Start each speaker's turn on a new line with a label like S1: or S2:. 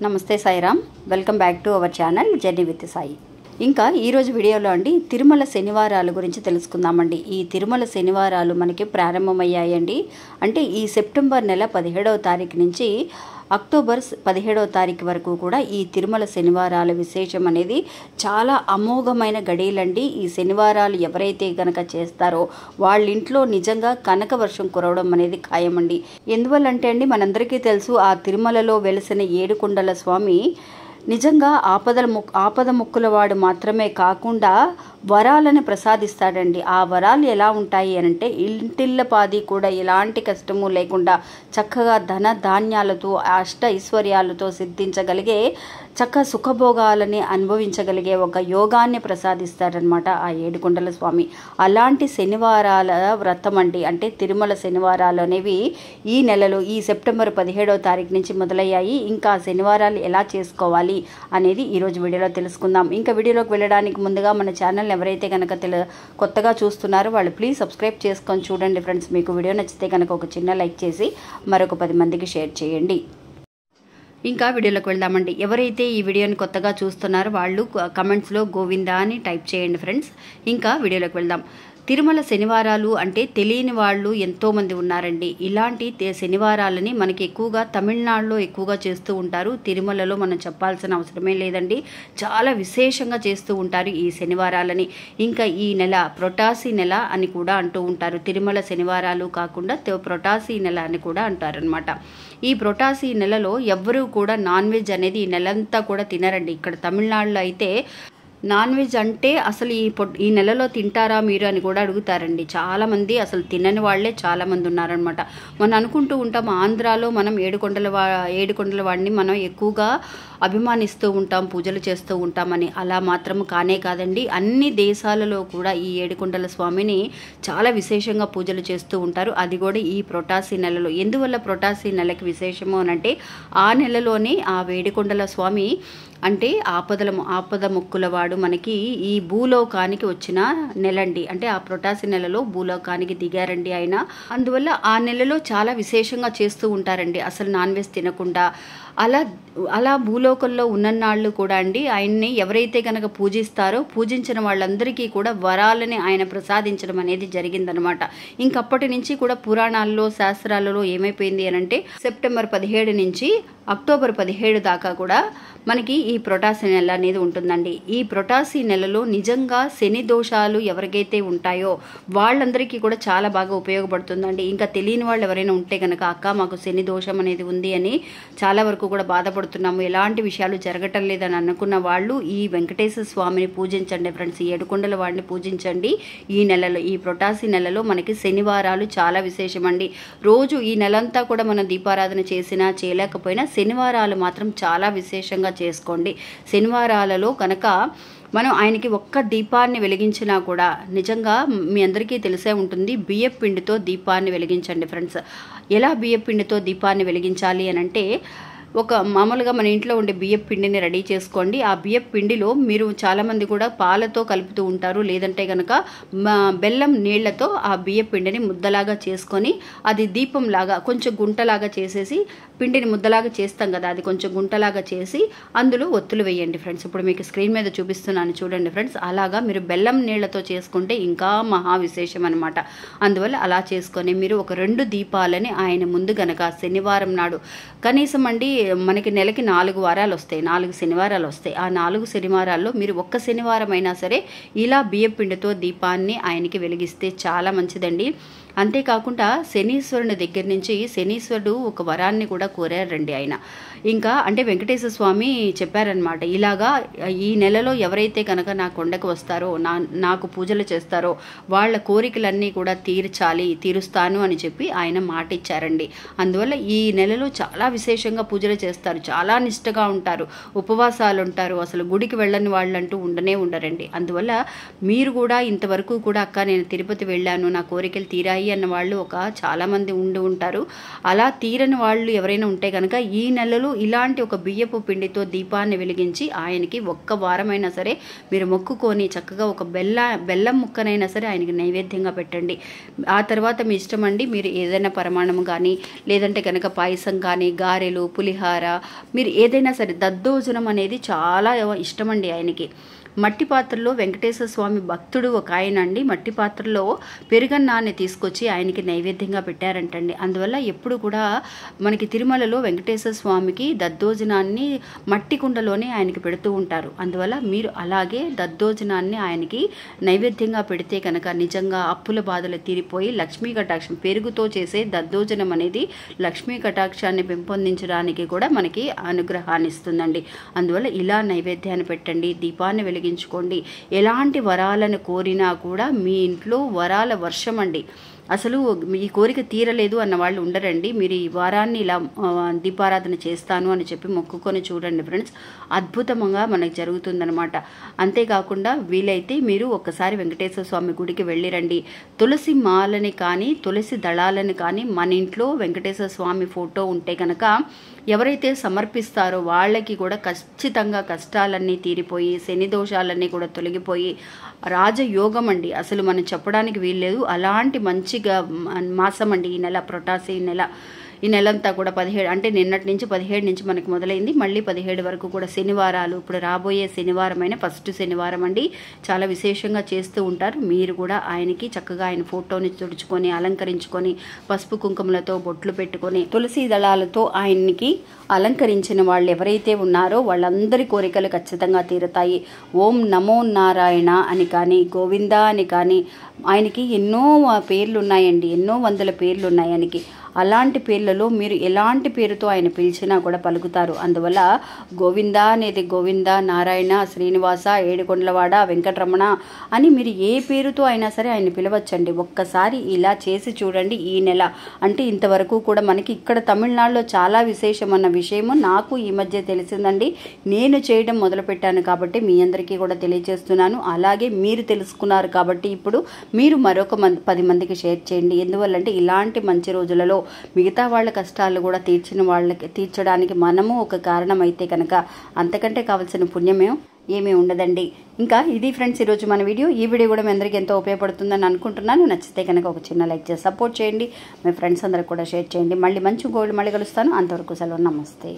S1: నమస్తే Sairam, welcome back to our channel journey with Sai. ఇంకా ఈరోజు వీడియోలో అండి తిరుమల శనివారాల గురించి తెలుసుకుందామండి. ఈ తిరుమల శనివారాలు మనకి ప్రారంభమయ్యాయండి. అంటే ఈ సెప్టెంబర్ నెల 17వ తారీఖు నుంచి అక్టోబర్ 17వ తారీఖు వరకు కూడా ఈ తిరుమల శనివారాల విశేషం అనేది చాలా అమోఘమైన గడియలండి. ఈ శనివారాలు ఎవరైతే గనక చేస్తారో వాళ్ళ ఇంట్లో నిజంగా కనక వర్షం కురవడం అనేది ఖాయమండి. ఎందువల్లంటే అండి మనందరికీ తెలుసు, ఆ తిరుమలలో వెలిసిన ఏడుకొండల స్వామి నిజంగా ఆపద ముక్కుల వాడు మాత్రమే కాకుండా వరాలను ప్రసాదిస్తాడండి. ఆ వరాలు ఎలా ఉంటాయి అనంటే ఇంటిల్లపాది కూడా ఎలాంటి కష్టము లేకుండా చక్కగా ధన ధాన్యాలతో అష్ట ఐశ్వర్యాలతో సిద్ధించగలిగే సుఖభోగాలని అనుభవించగలిగే ఒక యోగాన్ని ప్రసాదిస్తాడనమాట ఆ ఏడుకొండల స్వామి. అలాంటి శనివారాల వ్రతం అండి, అంటే తిరుమల శనివారాలు అనేవి ఈ నెలలో ఈ సెప్టెంబర్ 17వ తారీఖు నుంచి మొదలయ్యాయి. ఇంకా శనివారాలు ఎలా చేసుకోవాలి అనేది ఈరోజు వీడియోలో తెలుసుకుందాం. ఇంకా వీడియోలోకి వెళ్ళడానికి ముందుగా మన ఛానల్ ఎవరైతే కనుక కొత్తగా చూస్తున్నారో వాళ్ళు ప్లీజ్ సబ్స్క్రైబ్ చేసుకొని చూడండి ఫ్రెండ్స్. మీకు వీడియో నచ్చితే కనుక ఒక చిన్న లైక్ చేసి మరొక 10 మందికి షేర్ చేయండి. ఇంకా వీడియోలోకి వెళ్దామండి. ఎవరైతే ఈ వీడియోని కొత్తగా చూస్తున్నారో వాళ్ళు కమెంట్స్లో గోవిందా అని టైప్ చేయండి ఫ్రెండ్స్. ఇంకా వీడియోలోకి వెళ్దాం. తిరుమల శనివారాలు అంటే తెలియని వాళ్ళు ఎంతోమంది ఉన్నారండి. ఇలాంటి శనివారాలని మనకి ఎక్కువగా తమిళనాడులో ఎక్కువగా చేస్తూ ఉంటారు. తిరుమలలో మనం చెప్పాల్సిన అవసరమే లేదండి, చాలా విశేషంగా చేస్తూ ఉంటారు ఈ శనివారాలని. ఇంకా ఈ నెల ప్రొటాసి నెల అని కూడా అంటూ ఉంటారు. తిరుమల శనివారాలు కాకుండా ప్రొటాసి నెల అని కూడా అంటారనమాట. ఈ ప్రొటాసి నెలలో ఎవ్వరూ కూడా నాన్ వెజ్ అనేది ఈ నెలంతా కూడా తినరండి. ఇక్కడ తమిళనాడులో అయితే నాన్ వెజ్ అంటే అసలు ఈ నెలలో తింటారా మీరు అని కూడా అడుగుతారండి. చాలామంది అసలు తినని వాళ్లే చాలామంది ఉన్నారనమాట. మనం అనుకుంటూ ఉంటాం ఆంధ్రాలో మనం ఏడుకొండల వాడిని మనం ఎక్కువగా అభిమానిస్తూ ఉంటాం, పూజలు చేస్తూ ఉంటామని. అలా మాత్రం కానే కాదండి, అన్ని దేశాలలో కూడా ఈ ఏడుకొండల స్వామిని చాలా విశేషంగా పూజలు చేస్తూ ఉంటారు. అది కూడా ఈ ప్రొటాసి నెలలో. ఎందువల్ల ప్రొటాసి నెలకి విశేషము అనంటే ఆ నెలలోనే ఆ ఏడుకొండల స్వామి అంటే ఆపద ముక్కుల వాడు మనకి ఈ భూలోకానికి వచ్చిన నెలండి. అంటే ఆ ప్రొటాసి నెలలో భూలోకానికి దిగారండి ఆయన. అందువల్ల ఆ నెలలో చాలా విశేషంగా చేస్తూ ఉంటారండి, అసలు నాన్ వెజ్ తినకుండా. అలా భూలోకంలో ఉన్ననాళ్ళు కూడా అండి ఆయన్ని ఎవరైతే కనుక పూజిస్తారో పూజించిన వాళ్ళందరికీ కూడా వరాలని ఆయన ప్రసాదించడం అనేది జరిగిందనమాట. ఇంకప్పటి నుంచి కూడా పురాణాల్లో శాస్త్రాలలో ఏమైపోయింది అనంటే సెప్టెంబర్ 17 నుంచి అక్టోబర్ 17 దాకా కూడా మనకి ఈ ప్రొటాసి నెల అనేది ఉంటుందండి. ఈ ప్రొటాసి నెలలో నిజంగా శని దోషాలు ఎవరికైతే ఉంటాయో వాళ్ళందరికీ కూడా చాలా బాగా ఉపయోగపడుతుందండి. ఇంకా తెలియని వాళ్ళు ఎవరైనా ఉంటే కనుక అక్క మాకు శని దోషం అనేది ఉంది అని చాలా వరకు కూడా బాధపడుతున్నాము, ఎలాంటి విషయాలు జరగటం లేదని అనుకున్న వాళ్ళు ఈ వెంకటేశ్వర స్వామిని పూజించండి ఫ్రెండ్స్. ఈ ఏడుకొండల వాడిని పూజించండి. ఈ నెలలో ఈ ప్రొటాసి నెలలో మనకి శనివారాలు చాలా విశేషమండి. రోజు ఈ నెలంతా కూడా మనం దీపారాధన చేసినా చేయలేకపోయినా శనివారాలు మాత్రం చాలా విశేషంగా చేసుకోండి. శనివారాలలో కనుక మనం ఆయనకి ఒక్క దీపాన్ని వెలిగించినా కూడా నిజంగా మీ అందరికీ తెలిసే ఉంటుంది, బియ్యపు పిండితో దీపాన్ని వెలిగించండి ఫ్రెండ్స్. ఎలా బియ్యపు పిండితో దీపాన్ని వెలిగించాలి అనంటే మామూలుగా మన ఇంట్లో ఉండే బియ్యపు పిండిని రెడీ చేసుకోండి. ఆ బియ్యపు పిండిలో మీరు చాలామంది కూడా పాలతో కలుపుతూ ఉంటారు, లేదంటే కనుక బెల్లం నీళ్లతో ఆ బియ్యపు పిండిని ముద్దలాగా చేసుకొని అది దీపంలాగా కొంచెం గుంటలాగా చేసేసి, పిండిని ముద్దలాగా చేస్తాం కదా అది కొంచెం గుంటలాగా చేసి అందులో ఒత్తులు వేయండి ఫ్రెండ్స్. ఇప్పుడు మీకు స్క్రీన్ మీద చూపిస్తున్నాను చూడండి ఫ్రెండ్స్. అలాగా మీరు బెల్లం నీళ్లతో చేసుకుంటే ఇంకా మహా విశేషం అనమాట. అందువల్ల అలా చేసుకొని మీరు ఒక 2 దీపాలని ఆయన ముందు గనక శనివారం నాడు కనీసం అండి మనకి నెలకి 4 వారాలు వస్తాయి, 4 శనివారాలు వస్తాయి. ఆ 4 శనివారాల్లో మీరు ఒక్క శనివారం అయినా సరే ఇలా బియ్యపు పిండితో దీపాన్ని ఆయనకి వెలిగిస్తే చాలా మంచిదండి. అంతేకాకుండా శనీశ్వరుని దగ్గర నుంచి శనీశ్వరుడు ఒక వరాన్ని కూడా కోరారండి ఆయన. ఇంకా అంటే వెంకటేశ్వర స్వామి చెప్పారనమాట, ఇలాగా ఈ నెలలో ఎవరైతే కనుక నా కొండకు వస్తారో నాకు పూజలు చేస్తారో వాళ్ళ కోరికలన్నీ కూడా తీరుస్తాను అని చెప్పి ఆయన మాట ఇచ్చారండి. అందువల్ల ఈ నెలలో చాలా విశేషంగా పూజలు చేస్తారు, చాలా నిష్టగా ఉంటారు, ఉపవాసాలు ఉంటారు, అసలు గుడికి వెళ్ళని వాళ్ళంటూ ఉండరండి. అందువల్ల మీరు కూడా ఇంతవరకు కూడా అక్క నేను తిరుపతి వెళ్ళాను, నా కోరికలు తీరాయి అయ్యాయి అన్న వాళ్ళు చాలామంది ఉంటారు. అలా తీరని వాళ్ళు ఎవరైనా ఉంటే కనుక ఈ నెలలో ఇలాంటి ఒక బియ్యపు పిండితో దీపాన్ని వెలిగించి ఆయనకి ఒక్క వారమైనా సరే మీరు మొక్కుకొని చక్కగా ఒక బెల్లం ముక్కనైనా సరే ఆయనకి నైవేద్యంగా పెట్టండి. ఆ తర్వాత మీ ఇష్టం అండి. మీరు ఏదైనా పరమాణం కానీ లేదంటే కనుక పాయసం కానీ గారెలు పులిహార మీరు ఏదైనా సరే దద్దోజనం అనేది చాలా ఇష్టమండి ఆయనకి. మట్టి పాత్రలో వెంకటేశ్వర స్వామి భక్తుడు ఒక ఆయన అండి మట్టి పాత్రలో పెరుగన్నాన్ని తీసుకొచ్చి ఆయనకి నైవేద్యంగా పెట్టారంటండి. అందువల్ల ఎప్పుడు కూడా మనకి తిరుమలలో వెంకటేశ్వర స్వామికి దద్దోజనాన్ని మట్టి కుండలోనే ఆయనకి పెడుతూ ఉంటారు. అందువల్ల మీరు అలాగే దద్దోజనాన్ని ఆయనకి నైవేద్యంగా పెడితే కనుక నిజంగా అప్పుల బాధలు తీరిపోయి లక్ష్మీ కటాక్షం పెరుగుతో చేసే దద్దోజనం అనేది లక్ష్మీ కటాక్షాన్ని పెంపొందించడానికి కూడా మనకి అనుగ్రహాన్ని ఇస్తుందండి. అందువల్ల ఇలా నైవేద్యాన్ని పెట్టండి, దీపాన్ని వెలిగించుకోండి. ఎలాంటి వరాలను కోరినా కూడా మీ ఇంట్లో వరాల వర్షం అండి. అసలు ఈ కోరిక తీరలేదు అన్న వాళ్ళు ఉండరండి. మీరు ఈ వారాన్ని ఇలా దీపారాధన చేస్తాను అని చెప్పి మొక్కుకొని చూడండి ఫ్రెండ్స్, అద్భుతంగా మనకు జరుగుతుందనమాట. అంతేకాకుండా వీలైతే మీరు ఒక్కసారి వెంకటేశ్వర స్వామి గుడికి వెళ్ళిరండి. తులసి మాలని కానీ తులసి దళాలను కానీ మన ఇంట్లో వెంకటేశ్వర స్వామి ఫోటో ఉంటే కనుక ఎవరైతే సమర్పిస్తారో వాళ్ళకి కూడా ఖచ్చితంగా కష్టాలన్నీ తీరిపోయి శని దోషాలన్నీ కూడా తొలగిపోయి రాజయోగం అండి. అసలు మనం చెప్పడానికి వీల్లేదు. అలాంటి మంచిగా మాసం అండి ఈ నెల, పురటాసి నెల. ఈ నెలంతా కూడా 17 అంటే నిన్నటి నుంచి 17 నుంచి మనకి మొదలైంది. మళ్ళీ 17 వరకు కూడా శనివారాలు. ఇప్పుడు రాబోయే శనివారమైన ఫస్ట్ శనివారం అండి. చాలా విశేషంగా చేస్తూ ఉంటారు. మీరు కూడా ఆయనకి చక్కగా ఆయన ఫోటోని తుడుచుకొని అలంకరించుకొని పసుపు కుంకుమలతో బొట్లు పెట్టుకొని తులసి దళాలతో ఆయన్ని అలంకరించిన వాళ్ళు ఎవరైతే ఉన్నారో వాళ్ళందరి కోరికలు ఖచ్చితంగా తీరుతాయి. ఓం నమో నారాయణ అని కానీ గోవింద అని కానీ ఆయనకి ఎన్నో పేర్లు ఉన్నాయండి. ఎన్నో వందల పేర్లు ఉన్నాయి ఆయనకి. అలాంటి పేర్లలో మీరు ఎలాంటి పేరుతో ఆయన పిలిచినా కూడా పలుకుతారు. అందువల్ల గోవింద అనేది గోవింద, నారాయణ, శ్రీనివాస, ఏడుకొండలవాడ, వెంకటరమణ అని మీరు ఏ పేరుతో అయినా సరే ఆయన పిలవచ్చండి. ఒక్కసారి ఇలా చేసి చూడండి. ఈ నెల అంటే ఇంతవరకు కూడా మనకి ఇక్కడ తమిళనాడులో చాలా విశేషమన్న విషయము నాకు ఈ మధ్య తెలిసిందండి. నేను చేయడం మొదలుపెట్టాను కాబట్టి మీ అందరికీ కూడా తెలియజేస్తున్నాను. అలాగే మీరు తెలుసుకున్నారు కాబట్టి ఇప్పుడు మీరు మరొక 10 మందికి షేర్ చేయండి. ఎందువల్లంటే ఇలాంటి మంచి రోజులలో మిగతా వాళ్ళ కష్టాలు కూడా తీర్చడానికి మనము ఒక కారణం అయితే కనుక అంతకంటే కావాల్సిన పుణ్యమే ఏమీ ఉండదండి. ఇంకా ఇది ఫ్రెండ్స్ ఈరోజు మన వీడియో. ఈ వీడియో కూడా మీ అందరికీ ఎంతో ఉపయోగపడుతుందని అనుకుంటున్నాను. నచ్చితే కనుక ఒక చిన్న లైక్ చేసి సపోర్ట్ చేయండి. మీ ఫ్రెండ్స్ అందరికి కూడా షేర్ చేయండి. మళ్ళీ మంచి గోల్డ్ మళ్ళీ కలుస్తాను. అంతవరకు సెలవు. నమస్తే.